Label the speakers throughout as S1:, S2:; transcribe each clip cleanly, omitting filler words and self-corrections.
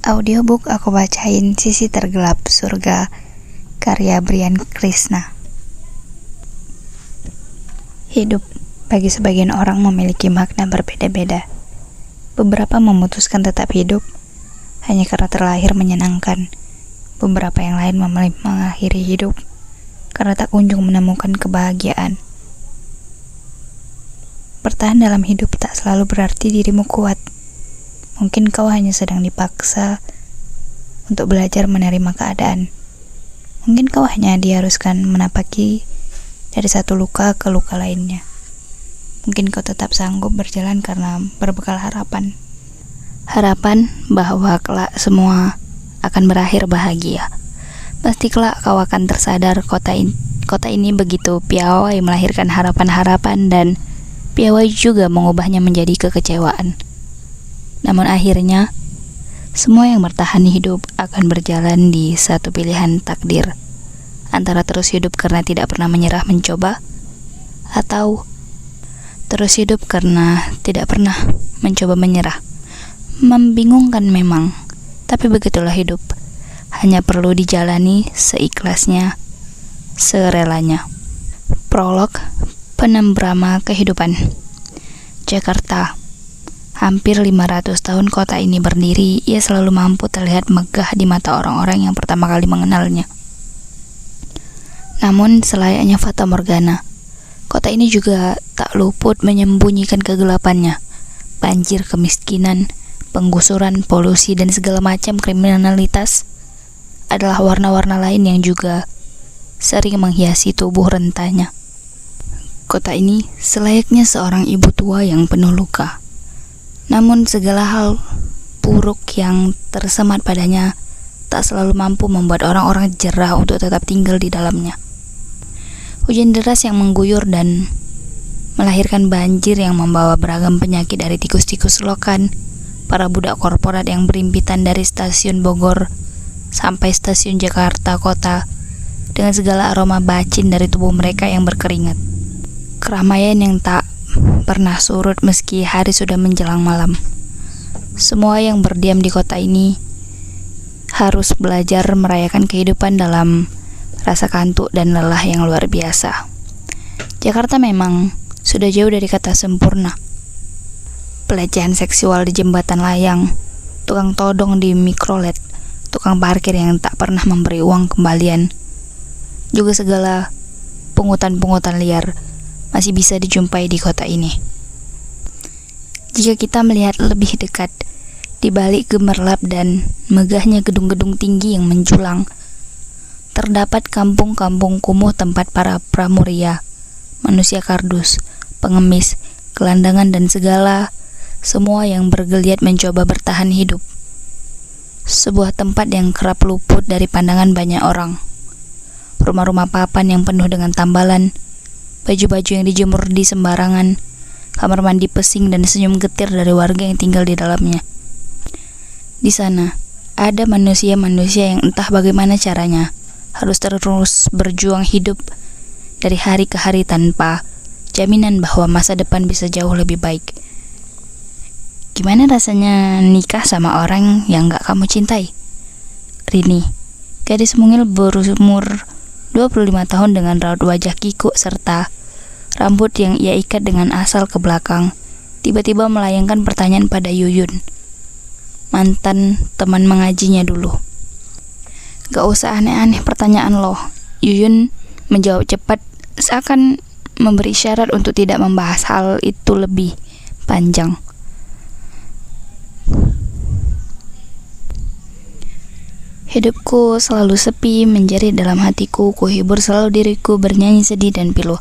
S1: Audiobook aku bacain Sisi Tergelap Surga karya Brian Krishna. Hidup bagi sebagian orang memiliki makna berbeda-beda. Beberapa memutuskan tetap hidup hanya karena terlahir menyenangkan. Beberapa yang lain memilih mengakhiri hidup karena tak kunjung menemukan kebahagiaan. Bertahan dalam hidup tak selalu berarti dirimu kuat. Mungkin kau hanya sedang dipaksa untuk belajar menerima keadaan. Mungkin kau hanya diharuskan menapaki dari satu luka ke luka lainnya. Mungkin kau tetap sanggup berjalan karena berbekal harapan. Harapan bahwa kelak semua akan berakhir bahagia. Pasti kelak kau akan tersadar kota ini begitu piawai melahirkan harapan-harapan dan piawai juga mengubahnya menjadi kekecewaan. Namun akhirnya, semua yang bertahan hidup akan berjalan di satu pilihan takdir. Antara terus hidup karena tidak pernah menyerah mencoba, atau terus hidup karena tidak pernah mencoba menyerah. Membingungkan memang, tapi begitulah hidup. Hanya perlu dijalani seikhlasnya, serelanya. Prolog Penenbrama Kehidupan. Jakarta. Hampir 500 tahun kota ini berdiri, ia selalu mampu terlihat megah di mata orang-orang yang pertama kali mengenalnya. Namun selayaknya fata morgana, kota ini juga tak luput menyembunyikan kegelapannya. Banjir, kemiskinan, penggusuran, polusi, dan segala macam kriminalitas adalah warna-warna lain yang juga sering menghiasi tubuh rentanya. Kota ini selayaknya seorang ibu tua yang penuh luka. Namun segala hal buruk yang tersemat padanya tak selalu mampu membuat orang-orang jerah untuk tetap tinggal di dalamnya. Hujan deras yang mengguyur dan melahirkan banjir yang membawa beragam penyakit dari tikus-tikus lokan, para budak korporat yang berimpitan dari stasiun Bogor sampai stasiun Jakarta Kota dengan segala aroma bacin dari tubuh mereka yang berkeringat. Keramaian yang tak pernah surut meski hari sudah menjelang malam. Semua yang berdiam di kota ini harus belajar merayakan kehidupan dalam rasa kantuk dan lelah yang luar biasa. Jakarta memang sudah jauh dari kata sempurna. Pelecehan seksual di jembatan layang, tukang todong di mikrolet, tukang parkir yang tak pernah memberi uang kembalian, juga segala pungutan-pungutan liar masih bisa dijumpai di kota ini. Jika kita melihat lebih dekat, di balik gemerlap dan megahnya gedung-gedung tinggi yang menjulang, terdapat kampung-kampung kumuh tempat para pramuria, manusia kardus, pengemis, gelandangan dan semua yang bergeliat mencoba bertahan hidup. Sebuah tempat yang kerap luput dari pandangan banyak orang. Rumah-rumah papan yang penuh dengan tambalan, baju-baju yang dijemur di sembarangan, kamar mandi pesing dan senyum getir dari warga yang tinggal di dalamnya. Di sana, ada manusia-manusia yang entah bagaimana caranya harus terus berjuang hidup dari hari ke hari tanpa jaminan bahwa masa depan bisa jauh lebih baik. Gimana rasanya nikah sama orang yang gak kamu cintai? Rini, gadis mungil berumur 25 tahun dengan raut wajah kikuk serta rambut yang ia ikat dengan asal ke belakang, tiba-tiba melayangkan pertanyaan pada Yuyun, mantan teman mengajinya dulu. Gak usah aneh-aneh pertanyaan lo. Yuyun menjawab cepat, seakan memberi syarat untuk tidak membahas hal itu lebih panjang. Hidupku selalu sepi, menjerit dalam hatiku, kuhibur selalu diriku bernyanyi sedih dan pilu.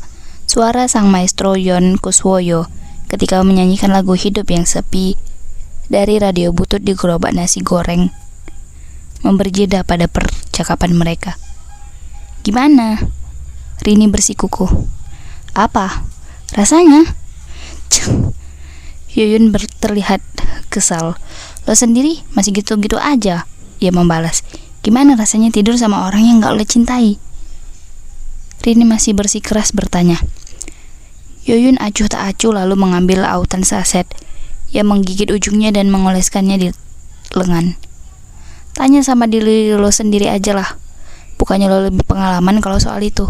S1: Suara sang maestro Yon Kuswoyo ketika menyanyikan lagu hidup yang sepi dari radio butut di gerobak nasi goreng memberi jeda pada percakapan mereka. Gimana? Rini bersikukuh. Apa? Rasanya? Yuyun terlihat kesal. Lo sendiri masih gitu-gitu aja. Ia membalas, gimana rasanya tidur sama orang yang gak lo cintai? Rini masih bersikeras bertanya. Yuyun acuh tak acuh lalu mengambil autan saset. Ia menggigit ujungnya dan mengoleskannya di lengan. Tanya sama diri lo sendiri aja lah. Bukannya lo lebih pengalaman kalau soal itu.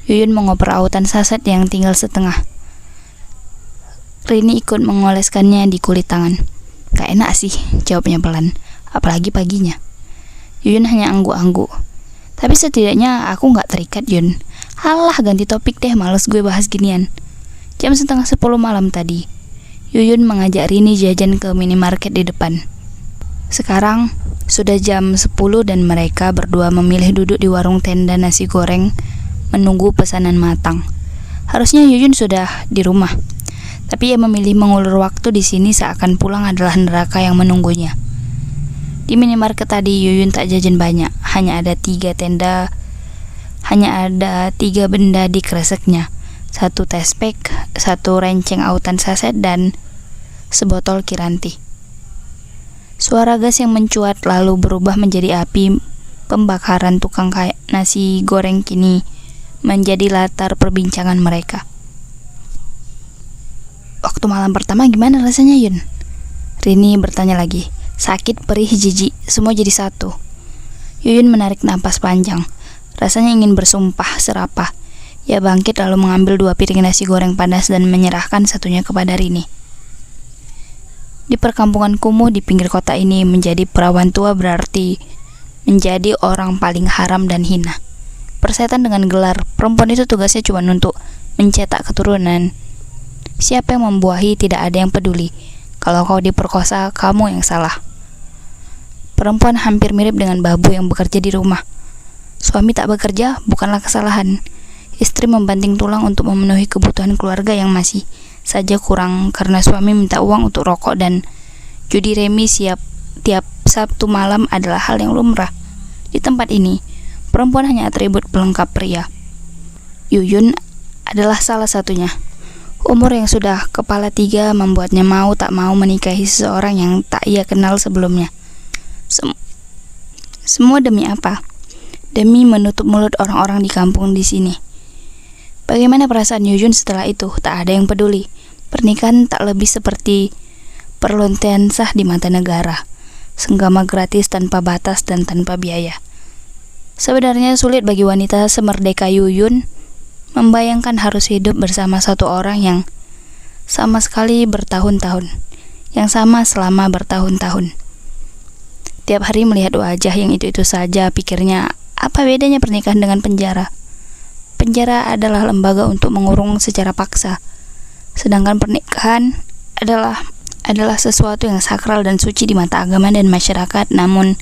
S1: Yuyun mengoper autan saset yang tinggal setengah. Rini ikut mengoleskannya di kulit tangan. Gak enak sih, jawabnya pelan. Apalagi paginya. Yuyun hanya angguk-angguk. Tapi setidaknya aku gak terikat, Yun. Halah, ganti topik deh, males gue bahas ginian. Jam 9:30 malam tadi, Yuyun mengajak Rini jajan ke minimarket di depan. Sekarang sudah jam 10 dan mereka berdua memilih duduk di warung tenda nasi goreng menunggu pesanan matang. Harusnya Yuyun sudah di rumah, tapi ia memilih mengulur waktu di sini seakan pulang adalah neraka yang menunggunya. Di minimarket tadi Yuyun tak jajan banyak, hanya ada 3 benda di kreseknya. 1 tespek, 1 renceng autan saset, dan sebotol Kiranti. Suara gas yang mencuat lalu berubah menjadi api pembakaran tukang nasi goreng kini menjadi latar perbincangan mereka. Waktu malam pertama gimana rasanya, Yun? Rini bertanya lagi. Sakit, perih, jijik, semua jadi satu. Yuyun menarik napas panjang. Rasanya ingin bersumpah serapah. Ia bangkit lalu mengambil 2 piring nasi goreng panas dan menyerahkan satunya kepada Rini. Di perkampungan kumuh di pinggir kota ini, menjadi perawan tua berarti menjadi orang paling haram dan hina. Persetan dengan gelar, perempuan itu tugasnya cuma untuk mencetak keturunan. Siapa yang membuahi tidak ada yang peduli. Kalau kau diperkosa, kamu yang salah. Perempuan hampir mirip dengan babu yang bekerja di rumah. Suami tak bekerja bukanlah kesalahan. Istri membanting tulang untuk memenuhi kebutuhan keluarga yang masih saja kurang karena suami minta uang untuk rokok dan judi remi tiap Sabtu malam adalah hal yang lumrah. Di tempat ini, perempuan hanya atribut pelengkap pria. Yuyun adalah salah satunya. Umur yang sudah kepala 3 membuatnya mau tak mau menikahi seseorang yang tak ia kenal sebelumnya. Semua demi apa? Demi menutup mulut orang-orang di kampung di sini. Bagaimana perasaan Yuyun setelah itu? Tak ada yang peduli. Pernikahan tak lebih seperti perlontaian sah di mata negara. Senggama gratis tanpa batas dan tanpa biaya. Sebenarnya sulit bagi wanita semerdeka Yuyun membayangkan harus hidup bersama satu orang yang sama sekali bertahun-tahun, yang sama selama bertahun-tahun. Tiap hari melihat wajah yang itu-itu saja, pikirnya, apa bedanya pernikahan dengan penjara? Penjara adalah lembaga untuk mengurung secara paksa, sedangkan pernikahan adalah sesuatu yang sakral dan suci di mata agama dan masyarakat. Namun,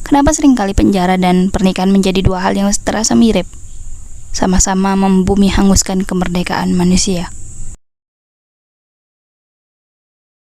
S1: kenapa seringkali penjara dan pernikahan menjadi 2 hal yang terasa mirip? Sama-sama membumi hanguskan kemerdekaan manusia.